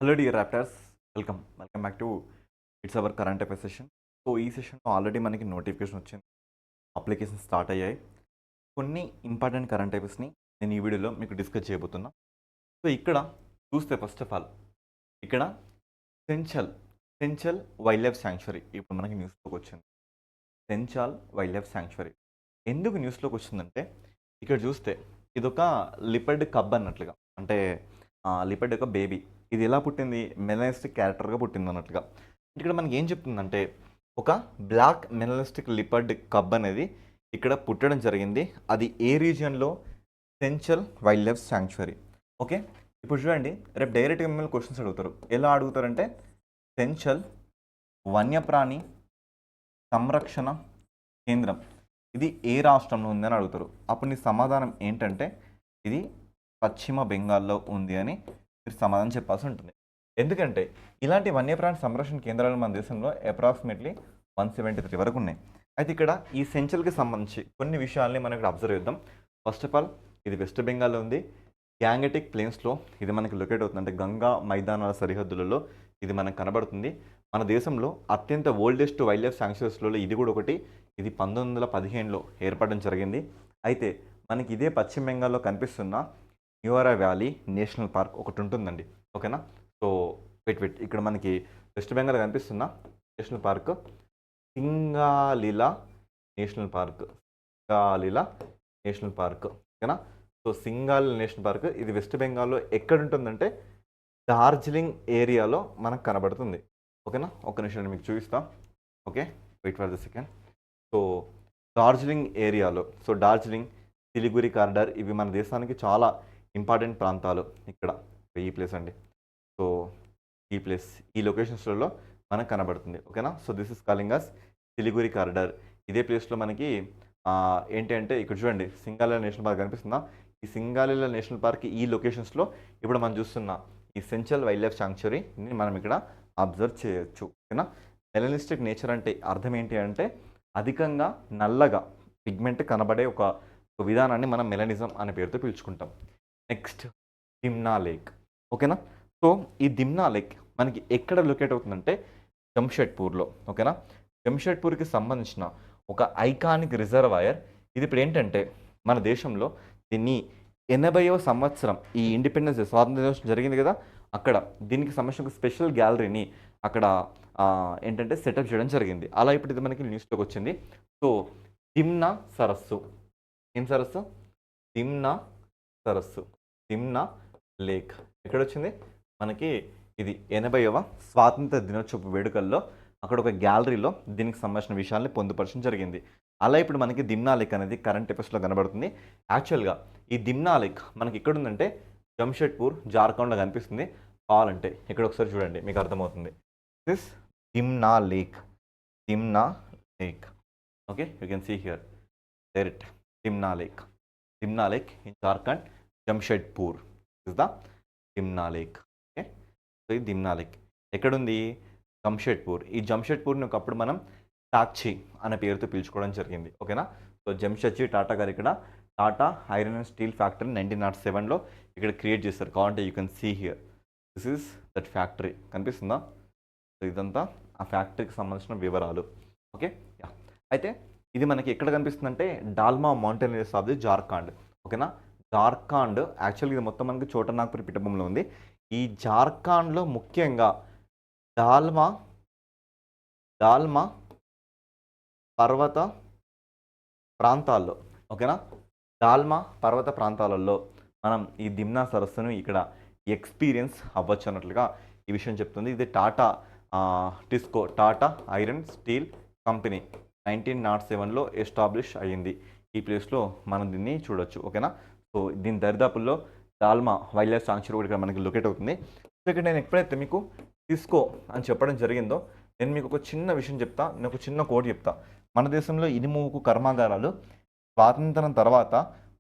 Hello dear Raptors, welcome back to it's our current affair session. So ఈ సెషన్లో already మనకి notification వచ్చింది, application start అయ్యాయి. కొన్ని ఇంపార్టెంట్ కరెంట్ అఫైర్స్ని నేను ఈ వీడియోలో మీకు డిస్కస్ చేయబోతున్నా. సో ఇక్కడ చూస్తే ఫస్ట్ ఆఫ్ ఆల్ ఇక్కడ సెంచల్ సెంచల్ వైల్డ్ లైఫ్ శాంక్చురీ ఇప్పుడు మనకి న్యూస్లోకి వచ్చింది. సెంచాల్ వైల్డ్ లైఫ్ శాంక్చురీ ఎందుకు న్యూస్లోకి వచ్చిందంటే ఇక్కడ చూస్తే ఇదొక లిపర్డ్ కబ్ అన్నట్లుగా, అంటే లిపర్డ్ యొక్క బేబీ. ఇది ఎలా పుట్టింది? మెలనిస్టిక్ క్యారెక్టర్గా పుట్టింది అన్నట్లుగా. ఇక్కడ మనకి ఏం చెప్తుందంటే ఒక బ్లాక్ మెలనిస్టిక్ లిపర్డ్ కబ్ అనేది ఇక్కడ పుట్టడం జరిగింది. అది ఏ రీజియన్లో? సెంచల్ వైల్డ్ లైఫ్ శాంక్చురీ. ఓకే, ఇప్పుడు చూడండి, రేపు డైరెక్ట్గా మిమ్మల్ని క్వశ్చన్స్ అడుగుతారు. ఎలా అడుగుతారంటే సెంచల్ వన్యప్రాణి సంరక్షణ కేంద్రం ఇది ఏ రాష్ట్రంలో ఉందని అడుగుతారు. అప్పుడు నీ సమాధానం ఏంటంటే ఇది పశ్చిమ బెంగాల్లో ఉంది అని మీరు సమాధానం చెప్పాల్సి ఉంటుంది. ఎందుకంటే ఇలాంటి వన్యప్రాణి సంరక్షణ కేంద్రాలు మన దేశంలో అప్రాక్సిమేట్లీ 173 వరకు ఉన్నాయి. అయితే ఇక్కడ ఈ సెంచల్కి సంబంధించి కొన్ని విషయాల్ని మనం ఇక్కడ అబ్జర్వ్ చేద్దాం. ఫస్ట్ ఆఫ్ ఆల్ ఇది వెస్ట్ బెంగాల్లో ఉంది. గ్యాంగెటిక్ ప్లేన్స్లో ఇది మనకి లొకేట్ అవుతుంది, అంటే గంగా మైదానాల సరిహద్దులలో ఇది మనకు కనబడుతుంది. మన దేశంలో అత్యంత ఓల్డెస్ట్ వైల్డ్ లైఫ్ శాంక్చురీస్లో ఇది కూడా ఒకటి. ఇది 1915లో ఏర్పడడం జరిగింది. అయితే మనకి ఇదే పశ్చిమ బెంగాల్లో కనిపిస్తున్న న్యూరా వ్యాలీ నేషనల్ పార్క్ ఒకటి ఉంటుందండి. ఓకేనా? సో వెయిట్ ఇక్కడ మనకి వెస్ట్ బెంగాల్ కనిపిస్తున్న national park Singalila national park. Singalila national park. ఓకేనా? సో సింగాలీలా నేషనల్ పార్క్ ఇది వెస్ట్ బెంగాల్లో ఎక్కడ ఉంటుందంటే డార్జిలింగ్ ఏరియాలో మనకు కనబడుతుంది. ఓకేనా? ఒక నిమిషం మీకు చూపిస్తా. Okay, wait for the second. So Darjeeling ఏరియాలో, సో డార్జిలింగ్, సిలిగురి కారిడార్ ఇవి మన దేశానికి చాలా ఇంపార్టెంట్ ప్రాంతాలు. ఇక్కడ ఈ ప్లేస్ అండి. సో ఈ ప్లేస్ ఈ లొకేషన్స్లలో మనకు కనబడుతుంది. ఓకేనా? So this is calling as Siliguri corridor. ఇదే ప్లేస్లో మనకి ఏంటి అంటే ఇక్కడ చూడండి, సింగాలీలా నేషనల్ పార్క్ కనిపిస్తుందా? ఈ సింగాలీలా నేషనల్ పార్క్ ఈ లొకేషన్స్లో ఇప్పుడు మనం చూస్తున్న ఈ సెంచల్ వైల్డ్ లైఫ్ శాంక్చురీని మనం ఇక్కడ అబ్జర్వ్ చేయొచ్చు. ఓకేనా? మెలనిస్టిక్ నేచర్ అంటే అర్థం ఏంటి అంటే అధికంగా నల్లగా పిగ్మెంట్ కనబడే ఒక విధానాన్ని మనం మెలనిజం అనే పేరుతో పిలుచుకుంటాం. Next Dimna lake. ఓకేనా? సో ఈ దిమ్నా లేక్ మనకి ఎక్కడ లొకేట్ అవుతుందంటే జంషెడ్పూర్లో. ఓకేనా? జంషెడ్పూర్కి సంబంధించిన ఒక ఐకానిక్ రిజర్వాయర్ ఇది. ఇప్పుడు ఏంటంటే మన దేశంలో దీన్ని 80వ సంవత్సరం ఈ ఇండిపెండెన్స్ డే స్వాతంత్ర దినోత్సవం జరిగింది కదా, అక్కడ దీనికి సంబంధించిన ఒక స్పెషల్ గ్యాలరీని అక్కడ ఏంటంటే సెటప్ చేయడం జరిగింది. అలా ఇప్పుడు ఇది మనకి న్యూస్లోకి వచ్చింది. సో దిమ్నా సరస్సు. ఏం సరస్సు? దిమ్నా సరస్సు, దిమ్నా లేక్ ఎక్కడ వచ్చింది మనకి? ఇది 80వ స్వాతంత్ర దినోత్సవ వేడుకల్లో అక్కడ ఒక గ్యాలరీలో దీనికి సంబంధించిన విషయాల్ని పొందుపరచడం జరిగింది. అలా ఇప్పుడు మనకి దిమ్నా లేక్ అనేది కరెంట్ అఫైర్స్లో కనబడుతుంది. యాక్చువల్గా ఈ దిమ్నా లేక్ మనకి ఎక్కడ ఉందంటే జంషెడ్పూర్, జార్ఖండ్లో కనిపిస్తుంది. కావాలంటే ఇక్కడ ఒకసారి చూడండి, మీకు అర్థమవుతుంది. This Dimna lake, Dimna lake. Okay, you can see here direct Dimna lake. Dimna lake in Jharkhand, Jamshedpur is the Dimna lake. Okay, so ఈ దిమ్నా లేక్ ఎక్కడుంది? జంషెడ్పూర్. ఈ జంషెడ్పూర్ని ఒకప్పుడు మనం సాక్షి అనే పేరుతో పిలుచుకోవడం జరిగింది. ఓకేనా? సో జంషెడ్జీ టాటా గారు ఇక్కడ Tata iron and steel factory 1907లో ఇక్కడ క్రియేట్ చేస్తారు. కావాలంటే you can see here, this is that factory. కనిపిస్తుందా? సో ఇదంతా ఆ ఫ్యాక్టరీకి సంబంధించిన వివరాలు. Okay, yeah. అయితే ఇది మనకి ఎక్కడ కనిపిస్తుందంటే Dalma mountain ranges of the Jharkhand. ఓకేనా? జార్ఖండ్ యాక్చువల్గా ఇది మొత్తం మనకి చోటనాగ్పూర్ పిఠభూమిలో ఉంది. ఈ జార్ఖండ్లో ముఖ్యంగా డాల్మా పర్వత ప్రాంతాల్లో, ఓకేనా, డాల్మా పర్వత ప్రాంతాలలో మనం ఈ దిమ్నా సరస్సును ఇక్కడ ఎక్స్పీరియన్స్ అవ్వచ్చు అన్నట్లుగా ఈ విషయం చెప్తుంది. ఇది Tata TISCO, Tata iron steel company 1907లో ఎస్టాబ్లిష్ అయ్యింది. ఈ ప్లేస్లో మనం దీన్ని చూడొచ్చు. ఓకేనా? సో దీని దరిదాపుల్లో డాల్మా వైల్డ్ లైఫ్ శాంక్చురీ కూడా ఇక్కడ మనకి లొకేట్ అవుతుంది. సో ఇక్కడ నేను ఎప్పుడైతే మీకు టిస్కో అని చెప్పడం జరిగిందో నేను మీకు ఒక చిన్న విషయం చెప్తా, నేను ఒక చిన్న కోడ్ చెప్తా. మన దేశంలో ఇనుము ఉక్కు కర్మాగారాలు స్వాతంత్రం తర్వాత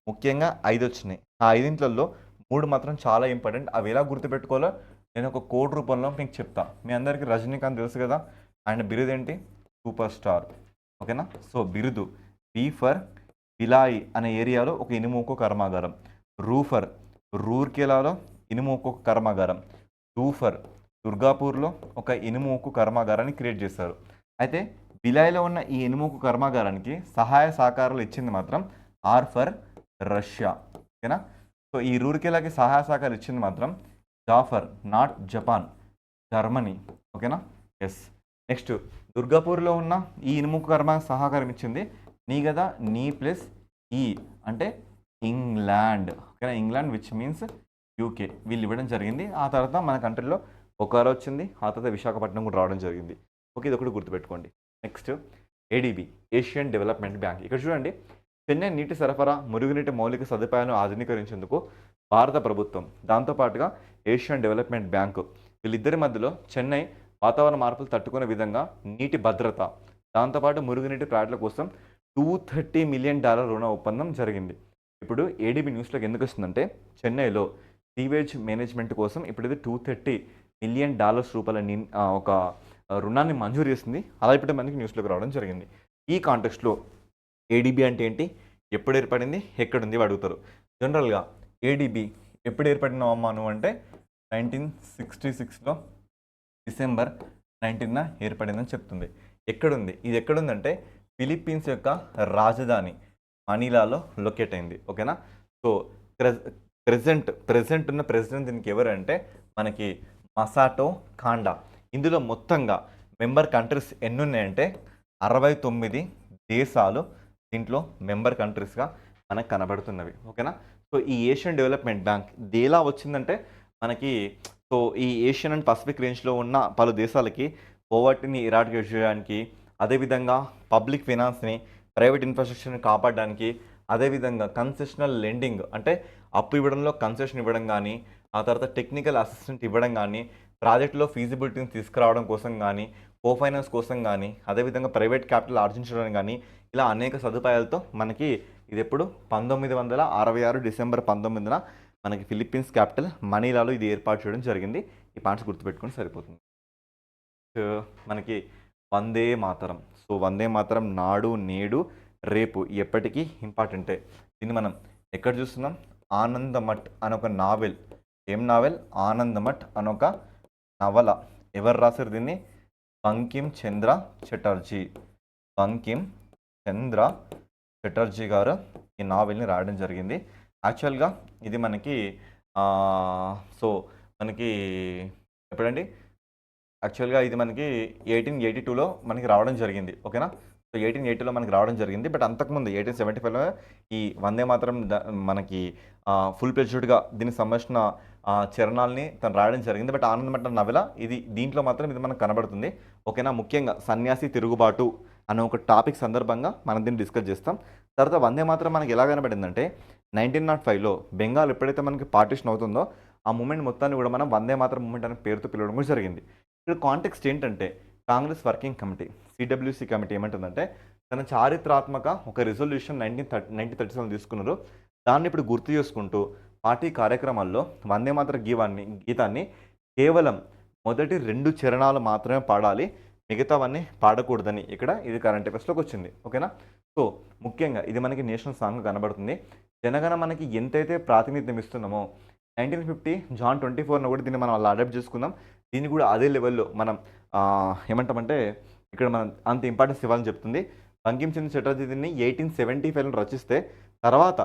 ముఖ్యంగా 5 వచ్చినాయి. ఆ 5 3 మాత్రం చాలా ఇంపార్టెంట్. అవి ఎలా గుర్తుపెట్టుకోవాలో నేను ఒక కోడ్ రూపంలో మీకు చెప్తా. మీ అందరికీ రజనీకాంత్ తెలుసు కదా, ఆయన బిరుదు ఏంటి? Super star. ఓకేనా? సో బిరుదు బి ఫర్ బిలాయి అనే ఏరియాలో ఒక ఇనుము ఉక్కు కర్మాగారం. రూఫర్ రూర్కెలాలో ఇనుము ఉక్కు కర్మాగారం. డూఫర్ దుర్గాపూర్లో ఒక ఇనుము ఉక్కు కర్మాగారాన్ని క్రియేట్ చేశారు. అయితే బిలాయిలో ఉన్న ఈ ఇనుము ఉక్కు కర్మాగారానికి సహాయ సహకారాలు ఇచ్చింది మాత్రం ఆర్ ఫర్ రష్యా. ఓకేనా. సో ఈ రూర్కెలాకి సహాయ సహకారాలు ఇచ్చింది మాత్రం జాఫర్, నాట్ జపాన్, జర్మనీ. ఓకేనా. ఎస్. నెక్స్ట్ దుర్గాపూర్లో ఉన్న ఈ ఇనుము కర్మ సహకారం ఇచ్చింది నీ కదా, నీ ప్లస్ ఈ అంటే ఇంగ్లాండ్. ఓకేనా. ఇంగ్లాండ్ విచ్ మీన్స్ యూకే వీళ్ళు ఇవ్వడం జరిగింది. ఆ తర్వాత మన కంట్రీలో బొకారో వచ్చింది, ఆ తర్వాత విశాఖపట్నం కూడా రావడం జరిగింది. ఓకే, ఇది ఒకటి గుర్తుపెట్టుకోండి. Next ADB, Asian development bank. ఇక్కడ చూడండి, చెన్నై నీటి సరఫరా, మురుగునీటి మౌలిక సదుపాయాలను ఆధునీకరించేందుకు భారత ప్రభుత్వం, దాంతోపాటుగా ఏషియన్ డెవలప్మెంట్ బ్యాంకు వీళ్ళిద్దరి మధ్యలో చెన్నై వాతావరణ మార్పులు తట్టుకునే విధంగా నీటి భద్రత, దాంతోపాటు మురుగునీటి ప్రాజెక్టుల కోసం $230 మిలియన్ రుణ ఒప్పందం జరిగింది. ఇప్పుడు ఏడీబీ న్యూస్లోకి ఎందుకు వస్తుందంటే, చెన్నైలో సీవేజ్ మేనేజ్మెంట్ కోసం ఇప్పుడు ఇది $230 మిలియన్ రూపాయల ఒక రుణాన్ని మంజూరు చేసింది. అలా ఇప్పుడు మనకి న్యూస్లోకి రావడం జరిగింది. ఈ కాంటెక్స్ట్లో ఏడీబీ అంటే ఏంటి, ఎప్పుడు ఏర్పడింది, ఎక్కడుంది అడుగుతారు. జనరల్గా ఏడీబీ ఎప్పుడు ఏర్పడినావమ్మా నువ్వు అంటే 1966లో డిసెంబర్ 19న ఏర్పడిందని చెప్తుంది. ఎక్కడుంది, ఇది ఎక్కడుందంటే ఫిలిప్పీన్స్ యొక్క రాజధాని మనీలాలో లొకేట్ అయింది. ఓకేనా. సో ప్రెజెంట్ ఉన్న ప్రెసిడెంట్ దీనికి ఎవరంటే మనకి మసాటో కాండా. ఇందులో మొత్తంగా మెంబర్ కంట్రీస్ ఎన్ని ఉన్నాయంటే 69 దేశాలు దీంట్లో మెంబర్ కంట్రీస్గా మనకు కనబడుతున్నవి. ఓకేనా. సో ఈ ఏషియన్ డెవలప్మెంట్ బ్యాంక్ దేలా వచ్చిందంటే మనకి, సో ఈ ఏషియన్ అండ్ పసిఫిక్ రేంజ్లో ఉన్న పలు దేశాలకి పోవర్టీని ఇరాడికేట్ చేయడానికి, అదేవిధంగా పబ్లిక్ ఫినాన్స్ని, ప్రైవేట్ ఇన్ఫ్రాస్ట్రక్చర్ని కాపాడడానికి, అదేవిధంగా కన్సెషనల్ లెండింగ్ అంటే అప్పు ఇవ్వడంలో కన్సెషన్ ఇవ్వడం కానీ, ఆ తర్వాత టెక్నికల్ అసిస్టెంట్ ఇవ్వడం కానీ, ప్రాజెక్టులో ఫీజిబిలిటీని తీసుకురావడం కోసం కానీ, కోఫైనాన్స్ కోసం కానీ, అదేవిధంగా ప్రైవేట్ క్యాపిటల్ ఆర్జించడం కానీ, ఇలా అనేక సదుపాయాలతో మనకి ఇది ఎప్పుడు 1966 డిసెంబర్ 19న మనకి ఫిలిప్పీన్స్ క్యాపిటల్ మనీలాలో ఇది ఏర్పాటు చేయడం జరిగింది. ఈ పాయింట్స్ గుర్తుపెట్టుకొని సరిపోతుంది. మనకి వందే మాతరం. సో వందే మాతరం నాడు, నేడు, రేపు ఎప్పటికీ ఇంపార్టెంటే. దీన్ని మనం ఎక్కడ చూస్తున్నాం, ఆనందమఠ్ అని ఒక నావెల్. ఏం నావెల్, ఆనందమఠ్ అనొక నవల. ఎవరు రాశారు దీన్ని, బంకిం చంద్ర చటర్జీ. బంకిం చంద్ర చటర్జీ గారు ఈ నావెల్ని రాయడం జరిగింది. యాక్చువల్గా ఇది మనకి సో మనకి ఎప్పుడండి, యాక్చువల్గా ఇది మనకి 1882లో మనకి రావడం జరిగింది. ఓకేనా. సో 1880లో మనకి రావడం జరిగింది. బట్ అంతకుముందు 1875లో ఈ వందే మాత్రం మనకి ఫుల్ ప్లెజ్డ్గా దీనికి సంబంధించిన చరణాలని తను రాయడం జరిగింది. బట్ ఆనందమఠ నవల ఇది దీంట్లో మాత్రం ఇది మనకు కనబడుతుంది. ఓకేనా. ముఖ్యంగా సన్యాసి తిరుగుబాటు అనే ఒక టాపిక్ సందర్భంగా మనం దీన్ని డిస్కస్ చేస్తాం. తర్వాత వందే మాత్రం మనకి ఎలా కనబడిందంటే 1905లో బెంగాల్ ఎప్పుడైతే మనకి పార్టిషన్ అవుతుందో ఆ మూమెంట్ మొత్తాన్ని కూడా మనం వందే మాత్రం మూమెంట్ అనే పేరుతో పిలవడం కూడా జరిగింది. ఇక్కడ కాంటెక్స్ట్ ఏంటంటే, Congress working committee CWC committee ఏమంటుందంటే, తన చారిత్రాత్మక ఒక రిజల్యూషన్ 1937 తీసుకున్నారు. దాన్ని ఇప్పుడు గుర్తు చేసుకుంటూ పార్టీ కార్యక్రమాల్లో వందే మాత్రం గీతాన్ని కేవలం మొదటి 2 చరణాలు మాత్రమే పాడాలి, మిగతావన్నీ పాడకూడదని ఇక్కడ ఇది కరెంట్ అఫైర్స్లోకి వచ్చింది. ఓకేనా. సో ముఖ్యంగా ఇది మనకి నేషనల్ సాంగ్ కనబడుతుంది. జనగణ మనకి ఎంతైతే ప్రాతినిధ్యం ఇస్తున్నామో 1950 జాన్ 24ను కూడా దీన్ని మనం అలా అడాప్ట్ చేసుకుందాం. దీన్ని కూడా అదే లెవెల్లో మనం ఏమంటామంటే ఇక్కడ మనం అంత ఇంపార్టెన్స్ ఇవ్వాలని చెప్తుంది. బంకిం చంద్ర చటర్జీ దీన్ని 1875లో రచిస్తే తర్వాత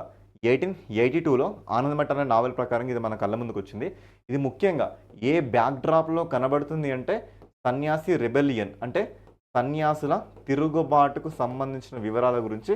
1882లో ఆనందమఠ అనే నావెల్ ప్రకారం ఇది మన కళ్ళ ముందుకు వచ్చింది. ఇది ముఖ్యంగా ఏ బ్యాక్ డ్రాప్లో కనబడుతుంది అంటే సన్యాసి రెబెలియన్ అంటే సన్యాసుల తిరుగుబాటుకు సంబంధించిన వివరాల గురించి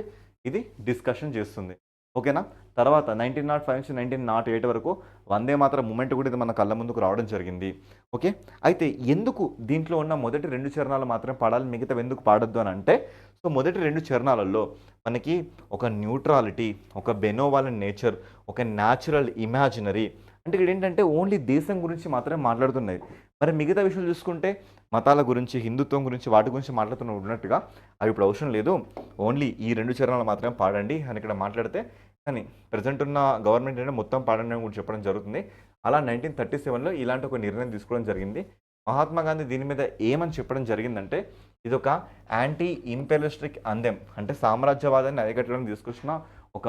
ఇది డిస్కషన్ చేస్తుంది. ఓకేనా. తర్వాత 1905 నుంచి 1908 వరకు వందే మాత్రం మూమెంట్ కూడా ఇది మన కళ్ళ ముందుకు రావడం జరిగింది. ఓకే. అయితే ఎందుకు దీంట్లో ఉన్న మొదటి 2 చరణాలు మాత్రమే పాడాలి, మిగతా ఎందుకు పాడొద్దు అని అంటే, సో మొదటి 2 చరణాలలో మనకి ఒక న్యూట్రాలిటీ, ఒక బెనోవాలెంట్ నేచర్, ఒక న్యాచురల్ ఇమాజినరీ అంటే ఇక్కడ ఏంటంటే ఓన్లీ దేశం గురించి మాత్రమే మాట్లాడుతున్నది. మరి మిగతా విషయాలు చూసుకుంటే మతాల గురించి, హిందుత్వం గురించి, వాటి గురించి ఉన్నట్టుగా అవి ఇప్పుడు అవసరం లేదు, ఓన్లీ ఈ 2 చరణాలు మాత్రమే పాడండి అని ఇక్కడ మాట్లాడితే, కానీ ప్రజెంట్ ఉన్న గవర్నమెంట్ అంటే మొత్తం పాడడం కూడా చెప్పడం జరుగుతుంది. అలా 1937లో ఇలాంటి ఒక నిర్ణయం తీసుకోవడం జరిగింది. మహాత్మా గాంధీ దీని మీద ఏమని చెప్పడం జరిగిందంటే, ఇది ఒక యాంటీ ఇంపెరియలిస్టిక్ అందెం అంటే సామ్రాజ్యవాదాన్ని అరికట్టడానికి తీసుకొచ్చిన ఒక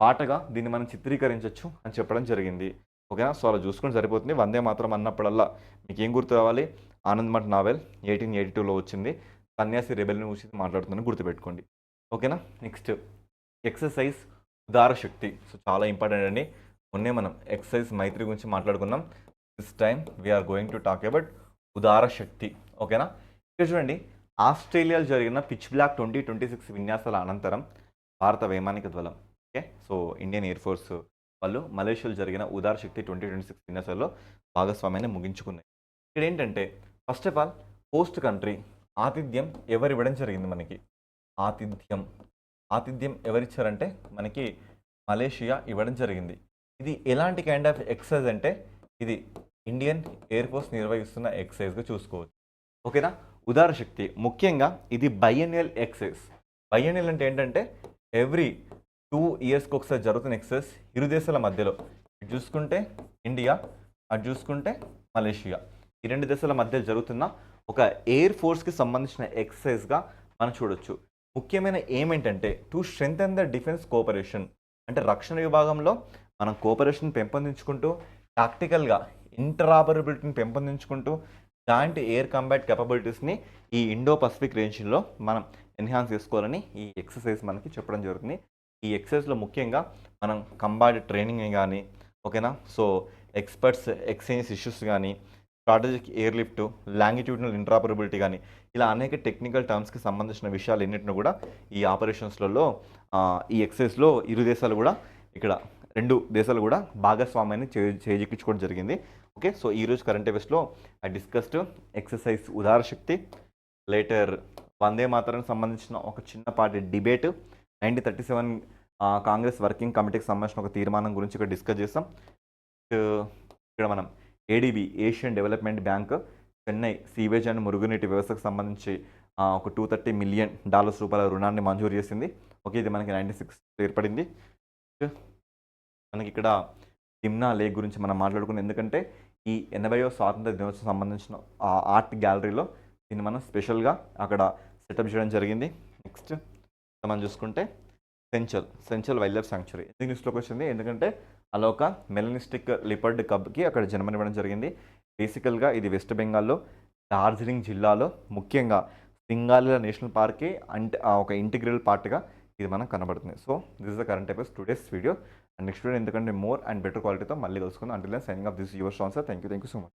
పాటగా దీన్ని మనం చిత్రీకరించవచ్చు అని చెప్పడం జరిగింది. ఓకేనా. సో అలా చూసుకుంటే సరిపోతుంది. వందే మాత్రం అన్నప్పుడల్లా మీకు ఏం గుర్తు రావాలి? ఆనంద్ మఠ్ నావెల్ 1882లో వచ్చింది. సన్యాసి రెబెల్ని గురించి మాట్లాడుతుందని గుర్తుపెట్టుకోండి. ఓకేనా. నెక్స్ట్ ఎక్సర్సైజ్ ఉదార శక్తి. సో చాలా ఇంపార్టెంట్ అండి. మొన్నే మనం ఎక్సర్సైజ్ మైత్రి గురించి మాట్లాడుకున్నాం. This time we are going to talk about Udara Shakti. ఓకేనా. ఇక్కడ చూడండి, ఆస్ట్రేలియాలో జరిగిన పిచ్ బ్లాక్ 2026 విన్యాసాల అనంతరం భారత వైమానిక దళం, okay, so Indian air force వాళ్ళు మలేషియాలో జరిగిన ఉదార శక్తి 2026 విన్యాసాల్లో భాగస్వామ్యాన్ని ముగించుకున్నాయి. ఇక్కడ ఏంటంటే first of all host country ఆతిథ్యం ఎవరు ఇవ్వడం జరిగింది మనకి? ఆతిథ్యం ఎవరిచ్చారంటే మనకి మలేషియా ఇవ్వడం జరిగింది. ఇది ఎలాంటి కైండ్ ఆఫ్ ఎక్సర్సైజ్ అంటే ఇది ఇండియన్ ఎయిర్ ఫోర్స్ నిర్వహిస్తున్న ఎక్సర్సైజ్గా చూసుకోవచ్చు. ఓకేనా. ఉదార శక్తి ముఖ్యంగా ఇది బైఎన్నియల్ ఎక్సర్సైజ్. బైఎన్నియల్ అంటే ఏంటంటే ఎవ్రీ 2 ఇయర్స్కి ఒకసారి జరుగుతున్న ఎక్సర్సైజ్ ఇరు దేశాల మధ్యలో. ఇటు చూసుకుంటే ఇండియా, అటు చూసుకుంటే మలేషియా, ఈ రెండు దేశాల మధ్య జరుగుతున్న ఒక ఎయిర్ ఫోర్స్కి సంబంధించిన ఎక్సర్సైజ్గా మనం చూడొచ్చు. ముఖ్యమైన ఏమేంటంటే to strengthen the defence cooperation, అంటే రక్షణ విభాగంలో మనం కోఆపరేషన్ పెంపొందించుకుంటూ టాక్టికల్గా ఇంటరాపరబిలిటీని పెంపొందించుకుంటూ జాయింట్ ఎయిర్ కంబాట్ కెపబిలిటీస్ని ఈ ఇండో పసిఫిక్ రేంజ్లో మనం ఎన్హాన్స్ చేసుకోవాలని ఈ ఎక్సర్సైజ్ మనకి చెప్పడం జరుగుతుంది. ఈ ఎక్సర్సైజ్లో ముఖ్యంగా మనం కంబాట్ ట్రైనింగ్ కానీ, ఓకేనా, సో ఎక్స్పర్ట్స్ ఎక్స్చేంజ్ ఇష్యూస్ కానీ, స్ట్రాటజిక్ ఎయిర్ లిఫ్ట్, లాంగిట్యూడినల్ ఇంటరాపరబిలిటీ కానీ, ఇలా అనేక టెక్నికల్ టర్మ్స్కి సంబంధించిన విషయాలు ఎన్నింటిని కూడా ఈ ఆపరేషన్స్లలో ఈ ఎక్సర్సైజ్లో ఇరు దేశాలు కూడా ఇక్కడ 2 దేశాలు కూడా భాగస్వామ్యాన్ని చేజిక్కించుకోవడం జరిగింది. ఓకే. సో ఈరోజు కరెంట్ అఫైర్స్లో ఐ డిస్కస్డ్ ఎక్సర్సైజ్ ఉదార శక్తి, లేటర్ వందే మాతరం సంబంధించిన ఒక చిన్నపాటి డిబేట్, 1937 కాంగ్రెస్ వర్కింగ్ కమిటీకి సంబంధించిన ఒక తీర్మానం గురించి ఇక్కడ డిస్కస్ చేస్తాం. ఇక్కడ మనం ADB Asian development bank Chennai sewage and మురుగునీటి వ్యవస్థకు సంబంధించి ఒక $230 మిలియన్ రూపాయల రుణాన్ని మంజూరు చేసింది. ఓకే. ఇది మనకి 96 ఏర్పడింది. మనకి ఇక్కడ టిమ్నా లేక్ గురించి మనం మాట్లాడుకున్నాం. ఎందుకంటే ఈ 80వ స్వాతంత్ర దినోత్సవం సంబంధించిన ఆర్ట్ గ్యాలరీలో దీన్ని మనం స్పెషల్గా అక్కడ సెటప్ చేయడం జరిగింది. నెక్స్ట్ మనం చూసుకుంటే సెంచల్ వైల్డ్ లైఫ్ శాంక్చురీ ఎందుకు న్యూస్లోకి వచ్చింది? ఎందుకంటే అలా ఒక మెలనిస్టిక్ లిపర్డ్ కబ్కి అక్కడ జన్మనివ్వడం జరిగింది. బేసికల్గా ఇది వెస్ట్ బెంగాల్లో డార్జిలింగ్ జిల్లాలో ముఖ్యంగా సింగాలిలా నేషనల్ పార్క్కి అంటే ఒక ఇంటిగ్రల్ పార్ట్గా ఇది మనకు కనబడుతుంది. So this is the current affairs today's video. And next video ఎందుకంటే మోర్ అండ్ బెటర్ క్వాలిటీతో మళ్ళీ కలుసుకుందాం. Until then signing off this your sponsor. Thank you so much.